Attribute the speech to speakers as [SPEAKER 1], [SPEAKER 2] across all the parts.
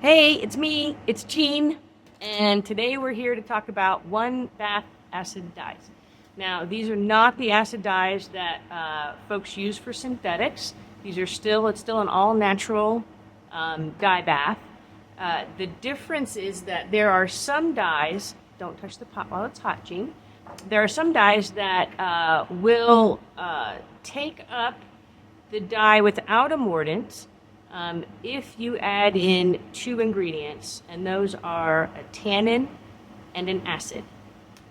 [SPEAKER 1] Hey, it's me, it's Jean, and today we're here to talk about one bath acid dyes. Now, these are not the acid dyes that folks use for synthetics. It's still an all-natural dye bath. The difference is that there are some dyes, don't touch the pot while it's hot, Jean. There are some dyes that will take up the dye without a mordant if you add in two ingredients, and those are a tannin and an acid.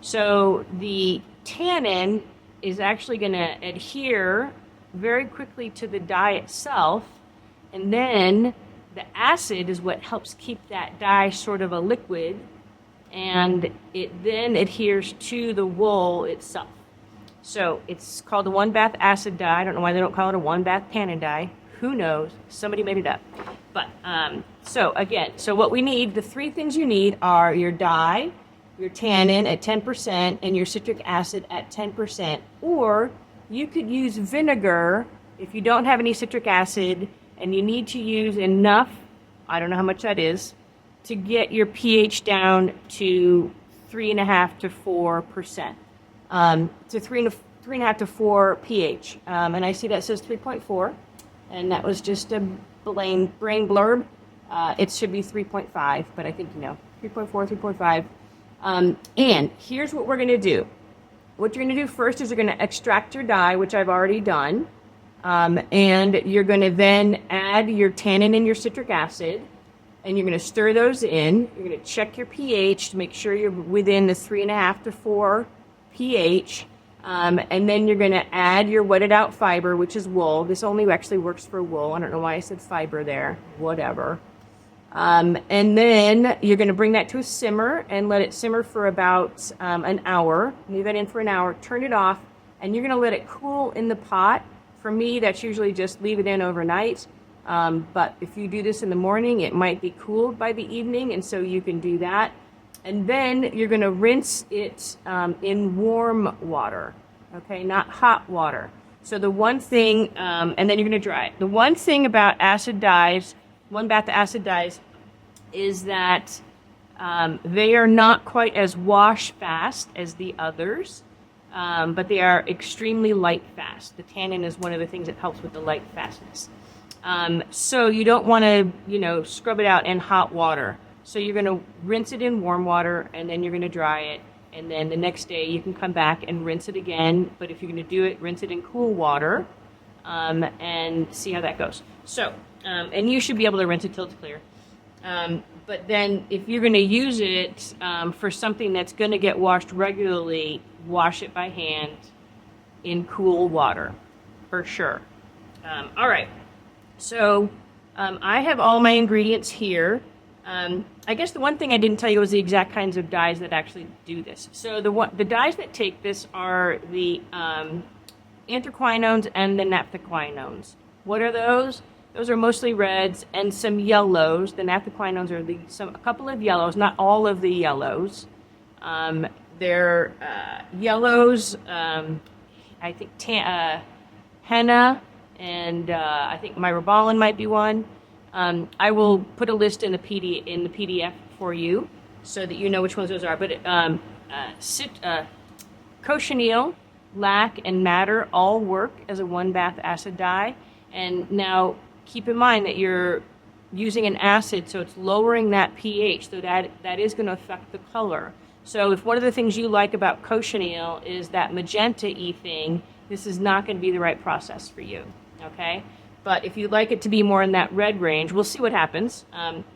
[SPEAKER 1] So the tannin is actually going to adhere very quickly to the dye itself, and then the acid is what helps keep that dye sort of a liquid, and it then adheres to the wool itself. So it's called a one bath acid dye. I don't know why they don't call it a one bath tannin dye. Who knows? Somebody made it up. But so what we need, the three things you need are your dye, your tannin at 10%, and your citric acid at 10%. Or you could use vinegar if you don't have any citric acid and you need to use enough, I don't know how much that is, to get your pH down to 3.5 to 4%. To 3.5 to 4 pH. And I see that says 3.4. And that was just a brain blurb. It should be 3.5, but I think 3.4, 3.5. And here's what we're going to do. What you're going to do first is you're going to extract your dye, which I've already done. And you're going to then add your tannin and your citric acid. And you're going to stir those in. You're going to check your pH to make sure you're within the 3.5 to 4 pH. And then you're going to add your wetted out fiber, which is wool. This only actually works for wool. I don't know why I said fiber there. Whatever. And then you're going to bring that to a simmer and let it simmer for about an hour. Leave that in for an hour. Turn it off. And you're going to let it cool in the pot. For me, that's usually just leave it in overnight. But if you do this in the morning, it might be cooled by the evening. And so you can do that. And then you're going to rinse it in warm water, okay, not hot water. So the one thing, and then you're going to dry it. The one thing about acid dyes, one bath acid dyes, is that they are not quite as wash fast as the others, but they are extremely light fast. The tannin is one of the things that helps with the light fastness. So you don't want to, scrub it out in hot water. So you're going to rinse it in warm water, and then you're going to dry it, and then the next day you can come back and rinse it again. But if you're going to do it, rinse it in cool water, and see how that goes. So, and you should be able to rinse it till it's clear. But then if you're going to use it for something that's going to get washed regularly, wash it by hand in cool water, for sure. All right. So I have all my ingredients here. I guess the one thing I didn't tell you was the exact kinds of dyes that actually do this. So the dyes that take this are the anthraquinones and the naphthoquinones. What are those? Those are mostly reds and some yellows. The naphthoquinones are a couple of yellows, not all of the yellows. They're yellows, I think henna, and I think myrobalan might be one. I will put a list in the PDF for you so that you know which ones those are. But cochineal, lac, and madder all work as a one bath acid dye. And now keep in mind that you're using an acid, so it's lowering that pH, so that is going to affect the color. So if one of the things you like about cochineal is that magenta-y thing, this is not going to be the right process for you. Okay? But if you'd like it to be more in that red range, we'll see what happens.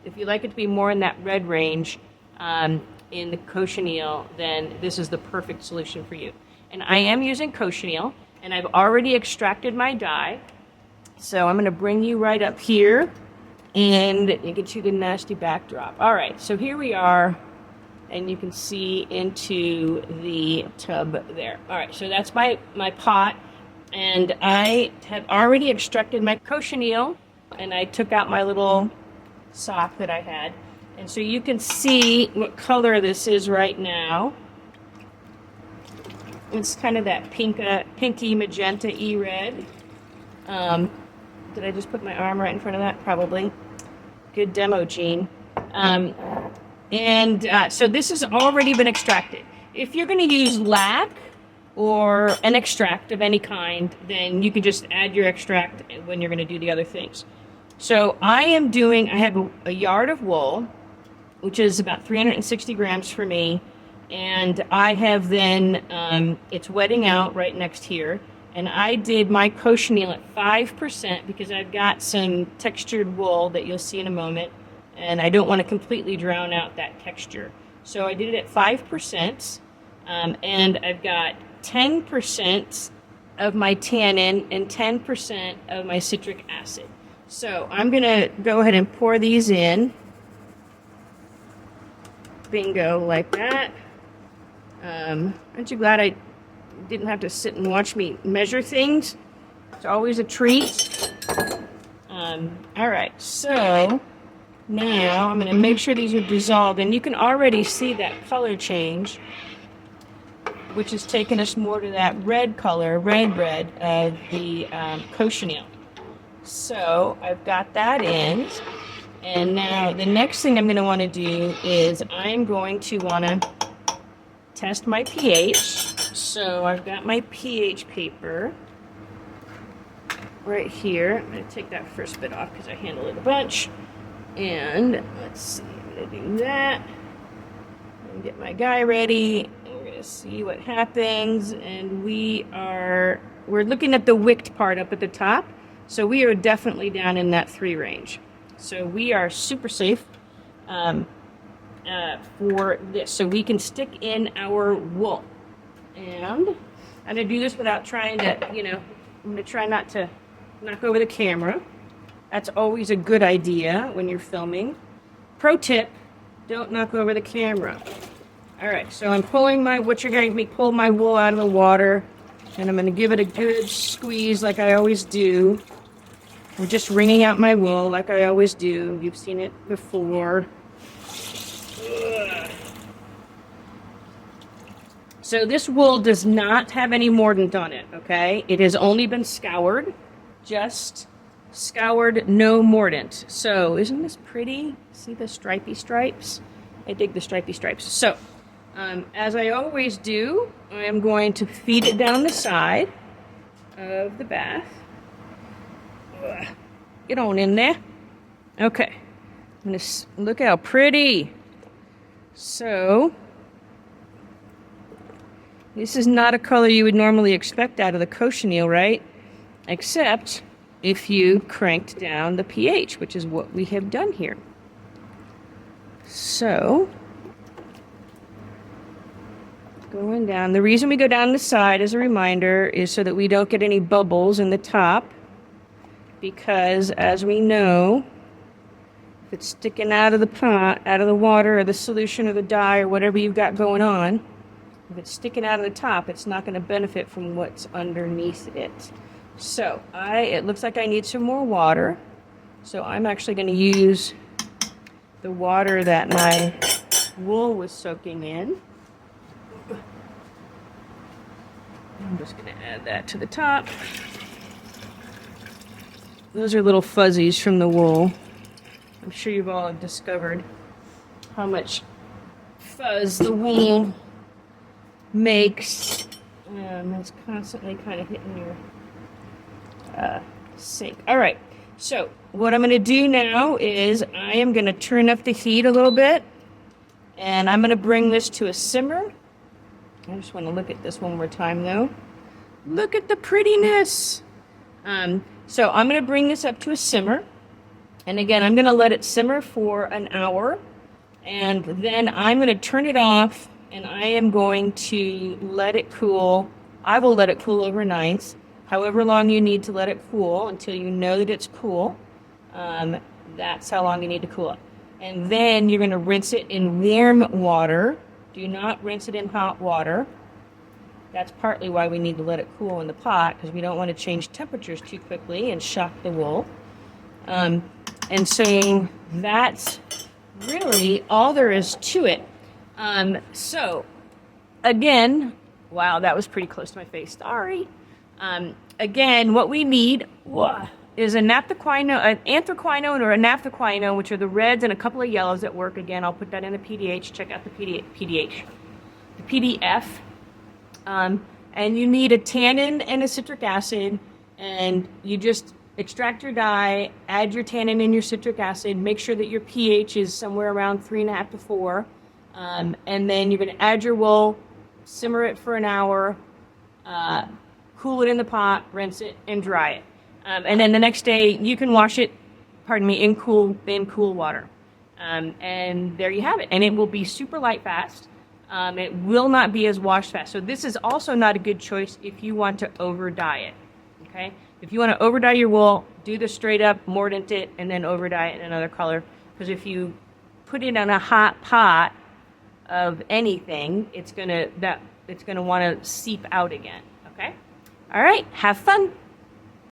[SPEAKER 1] If you like it to be more in that red range in the cochineal, then this is the perfect solution for you. And I am using cochineal, and I've already extracted my dye. So I'm going to bring you right up here and get you the nasty backdrop. All right, so here we are, and you can see into the tub there. All right, so that's my pot. And I have already extracted my cochineal, and I took out my little sock that I had. And so you can see what color this is right now. It's kind of that pinky magenta-y red. Did I just put my arm right in front of that? Probably. Good demo, Jean. So this has already been extracted. If you're going to use lac or an extract of any kind, then you can just add your extract when you're going to do the other things. So I have a yard of wool, which is about 360 grams for me. And I have then, it's wetting out right next here. And I did my cochineal at 5% because I've got some textured wool that you'll see in a moment. And I don't want to completely drown out that texture. So I did it at 5%. And I've got 10% of my tannin and 10% of my citric acid. So I'm going to go ahead and pour these in. Bingo, like that. Aren't you glad I didn't have to sit and watch me measure things? It's always a treat. All right, so now I'm going to make sure these are dissolved, and you can already see that color change, which is taking us more to that red color, red of the cochineal. So I've got that in, and now the next thing I'm going to want to do is I'm going to want to test my pH. So I've got my pH paper right here. I'm going to take that first bit off because I handle it a bunch. And let's see, I'm going to do that. I'm going to get my guy ready. We're going to see what happens. And we're looking at the wicked part up at the top. So we are definitely down in that 3 range. So we are super safe. For this, so we can stick in our wool. And I'm going to do this without trying to, I'm going to try not to knock over the camera. That's always a good idea when you're filming. Pro tip, don't knock over the camera. All right, so I'm pulling what you're going to make me pull my wool out of the water, and I'm going to give it a good squeeze like I always do. I'm just wringing out my wool like I always do. You've seen it before. So this wool does not have any mordant on it, okay? It has only been scoured, just scoured, no mordant. So isn't this pretty? See the stripy stripes? I dig the stripy stripes. So as I always do, I am going to feed it down the side of the bath. Get on in there. Okay. I'm gonna look how pretty. So this is not a color you would normally expect out of the cochineal, right? Except if you cranked down the pH, which is what we have done here. So, going down. The reason we go down the side, as a reminder, is so that we don't get any bubbles in the top. Because, as we know, if it's sticking out of the pot, out of the water, or the solution, or the dye, or whatever you've got going on, if it's sticking out of the top, it's not going to benefit from what's underneath it. So, it looks like I need some more water. So I'm actually going to use the water that my wool was soaking in. I'm just going to add that to the top. Those are little fuzzies from the wool. I'm sure you've all discovered how much fuzz the wool makes. It's constantly kind of hitting your sink. All right, so what I'm going to do now is I am going to turn up the heat a little bit, and I'm going to bring this to a simmer. I just want to look at this one more time, though. Look at the prettiness. So I'm going to bring this up to a simmer, and again, I'm going to let it simmer for an hour, and then I'm going to turn it off, and I am going to let it cool. I will let it cool overnight, however long you need to let it cool until you know that it's cool. That's how long you need to cool it. And then you're going to rinse it in warm water. Do not rinse it in hot water. That's partly why we need to let it cool in the pot, because we don't want to change temperatures too quickly and shock the wool. And so that's really all there is to it. So again, wow, that was pretty close to my face. Sorry. Again, what we need is an anthraquinone or a naphthaquinone, which are the reds and a couple of yellows that work. Again, I'll put that in the PDH. Check out the PDF. And you need a tannin and a citric acid, and you just extract your dye, add your tannin and your citric acid, make sure that your pH is somewhere around 3.5 to 4, and then you're going to add your wool, simmer it for an hour, cool it in the pot, rinse it, and dry it. And then the next day you can wash it, in cool water. And there you have it. And it will be super light fast. It will not be as wash fast. So this is also not a good choice if you want to over dye it. Okay? If you want to over dye your wool, do the straight up mordant it and then over dye it in another color. Because if you put it on a hot pot of anything, it's gonna want to seep out again. Okay? All right. Have fun.